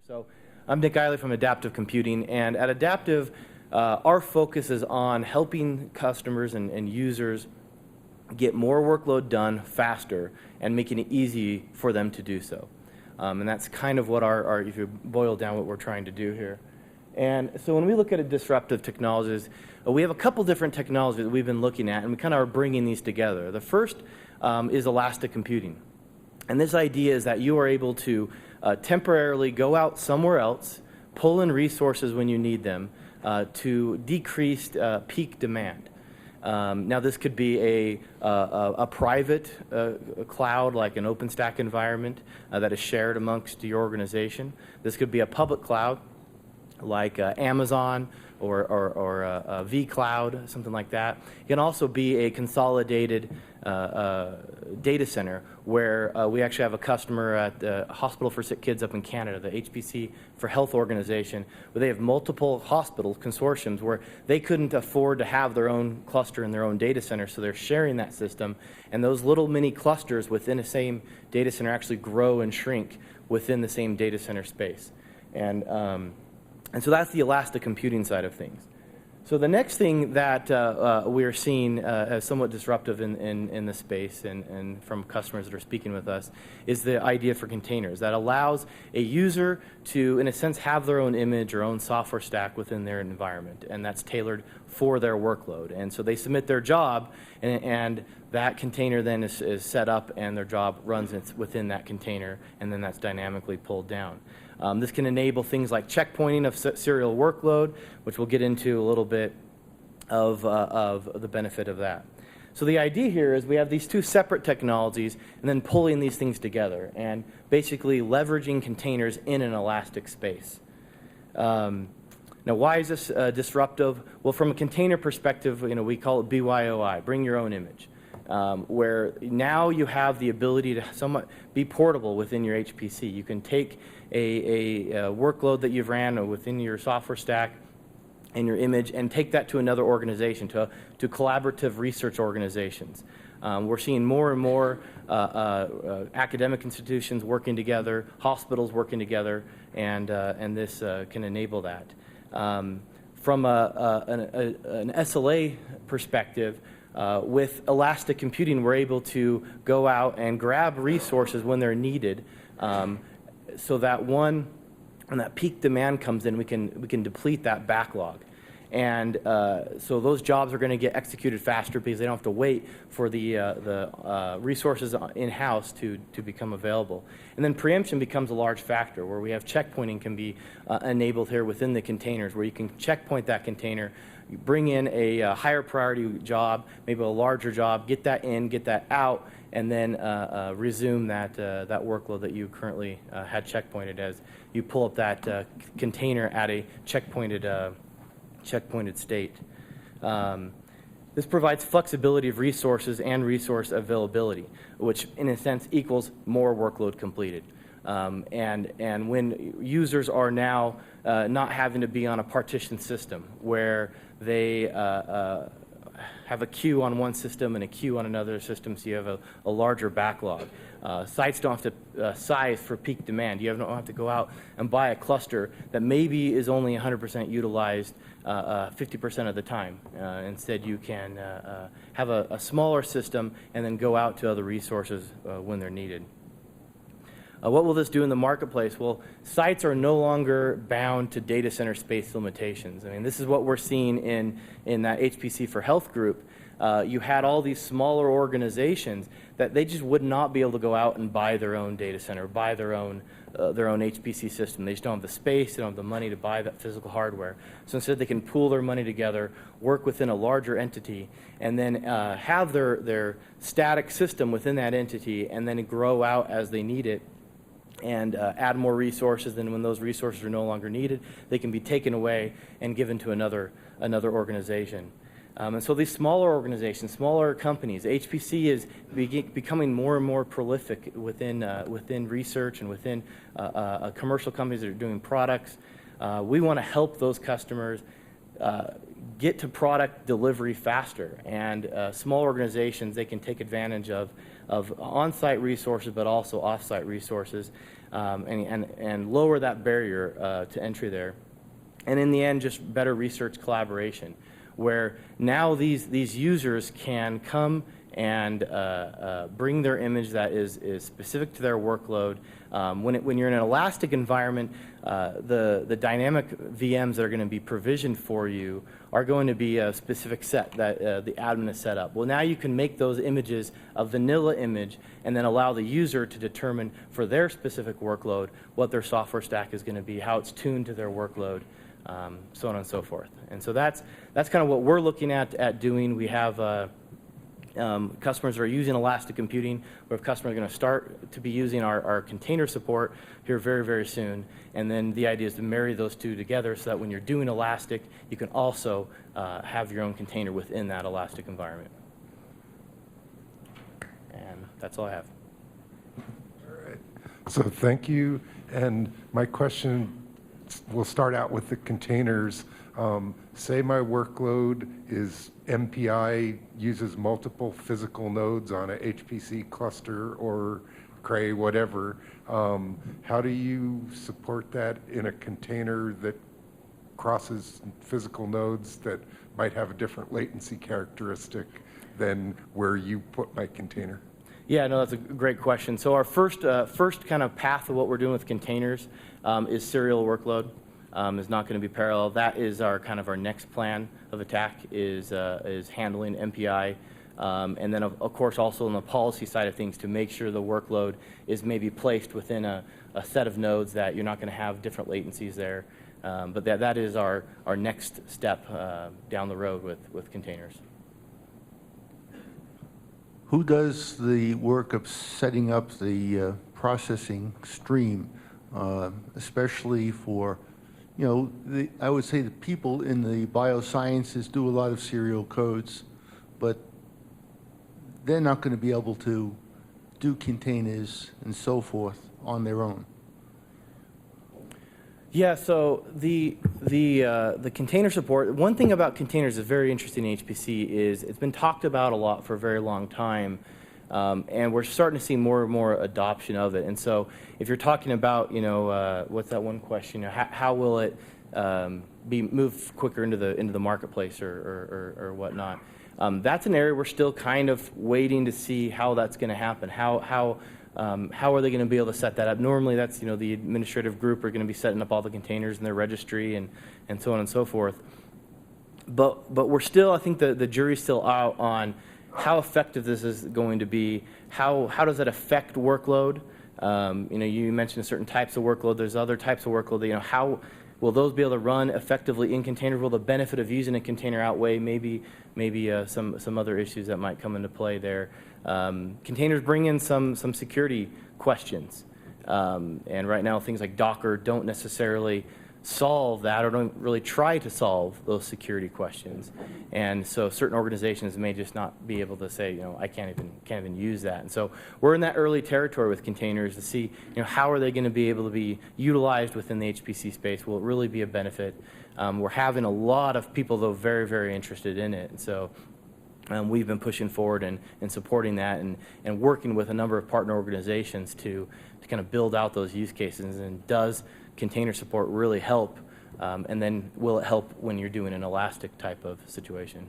So I'm Nick Ihli from Adaptive Computing, and at Adaptive, our focus is on helping customers and users get more workload done faster and making it easy for them to do so. And that's kind of what our, if you boil down what we're trying to do here. And so when we look at disruptive technologies, we have a couple different technologies that we've been looking at, and we kind of are bringing these together. The first is elastic computing. And this idea is that you are able to temporarily go out somewhere else, pull in resources when you need them to decrease peak demand. Now this could be a private cloud like an OpenStack environment that is shared amongst your organization. This could be a public cloud like Amazon or vCloud, something like that. It can also be a consolidated data center where we actually have a customer at the Hospital for Sick Kids up in Canada, the HPC for Health organization, where they have multiple hospital consortiums where they couldn't afford to have their own cluster in their own data center, so they're sharing that system, and those little mini clusters within the same data center actually grow and shrink within the same data center space. And so that's the elastic computing side of things. So the next thing that we are seeing as somewhat disruptive in the space and from customers that are speaking with us is the idea for containers that allows a user to, in a sense, have their own image or own software stack within their environment, and that's tailored for their workload. And so they submit their job, and that container then is set up, and their job runs within that container, and then that's dynamically pulled down. This can enable things like checkpointing of serial workload, which we'll get into a little bit of the benefit of that. So the idea here is we have these two separate technologies and then pulling these things together and basically leveraging containers in an elastic space. Now, why is this disruptive? Well, from a container perspective, we call it BYOI, bring your own image. Where now you have the ability to somewhat be portable within your HPC. You can take a workload that you've ran within your software stack and your image and take that to another organization, to collaborative research organizations. We're seeing more and more academic institutions working together, hospitals working together, and this can enable that. From an SLA perspective, with elastic computing, we're able to go out and grab resources when they're needed, so that when that peak demand comes in, we can deplete that backlog. And so those jobs are going to get executed faster because they don't have to wait for the resources in-house to become available. And then preemption becomes a large factor, where we have checkpointing can be enabled here within the containers, where you can checkpoint that container, you bring in a higher priority job, maybe a larger job, get that in, get that out, and then resume that workload that you currently had checkpointed as you pull up that container at a checkpointed state. This provides flexibility of resources and resource availability, which in a sense equals more workload completed. And when users are now not having to be on a partition system where they have a queue on one system and a queue on another system, so you have a larger backlog. Sites don't have to size for peak demand. You don't have to go out and buy a cluster that maybe is only 100% utilized 50% of the time. Instead, you can have a smaller system and then go out to other resources when they're needed. What will this do in the marketplace? Well, sites are no longer bound to data center space limitations. I mean, this is what we're seeing in that HPC for Health group. You had all these smaller organizations that they just would not be able to go out and buy their own data center, buy their own HPC system. They just don't have the space, they don't have the money to buy that physical hardware. So instead, they can pool their money together, work within a larger entity, and then have their static system within that entity, and then grow out as they need it, and add more resources. Then when those resources are no longer needed, they can be taken away and given to another organization. And so these smaller organizations, smaller companies, HPC is becoming more and more prolific within research and within commercial companies that are doing products. We want to help those customers get to product delivery faster. And small organizations, they can take advantage of on-site resources, but also off-site resources. and lower that barrier to entry there. And in the end, just better research collaboration, where now these users can come and bring their image that is specific to their workload. When you're in an elastic environment, the dynamic VMs that are going to be provisioned for you are going to be a specific set that the admin has set up. Well, now you can make those images a vanilla image and then allow the user to determine for their specific workload what their software stack is going to be, how it's tuned to their workload, so on and so forth. And so that's kind of what we're looking at doing. We have customers that are using elastic computing. We have customers going to start to be using our container support here very, very soon. And then the idea is to marry those two together so that when you're doing elastic, you can also have your own container within that elastic environment. And that's all I have. All right. So thank you. And my question, we'll start out with the containers. Say my workload is MPI, uses multiple physical nodes on a HPC cluster or Cray, whatever. How do you support that in a container that crosses physical nodes that might have a different latency characteristic than where you put my container? Yeah, no, that's a great question. So our first kind of path of what we're doing with containers is serial workload. Is not going to be parallel. That is our kind of our next plan of attack is handling MPI, and then of course also on the policy side of things to make sure the workload is maybe placed within a set of nodes that you're not going to have different latencies there. But that is our next step down the road with containers. Who does the work of setting up the processing stream, especially for, you know, I would say the people in the biosciences do a lot of serial codes, but they're not going to be able to do containers and so forth on their own. Yeah, so the container support, one thing about containers that's very interesting in HPC is it's been talked about a lot for a very long time, and we're starting to see more and more adoption of it. And so if you're talking about, you know, what's that one question, you know, how will it be moved quicker into the marketplace or whatnot? That's an area we're still kind of waiting to see how that's going to happen. How are they going to be able to set that up? Normally that's, you know, the administrative group are going to be setting up all the containers in their registry and so on and so forth. But we're still, I think the jury's still out on how effective this is going to be. How does that affect workload? You know, you mentioned certain types of workload. There's other types of workload that, you know, how will those be able to run effectively in containers? Will the benefit of using a container outweigh maybe some other issues that might come into play there? Containers bring in some security questions, and right now things like Docker don't necessarily solve that or don't really try to solve those security questions, and so certain organizations may just not be able to say, you know, I can't even use that. And so we're in that early territory with containers to see, you know, how are they going to be able to be utilized within the HPC space? Will it really be a benefit? We're having a lot of people though very, very interested in it, and so we've been pushing forward and supporting that and working with a number of partner organizations to kind of build out those use cases. And does container support really help? And then will it help when you're doing an elastic type of situation?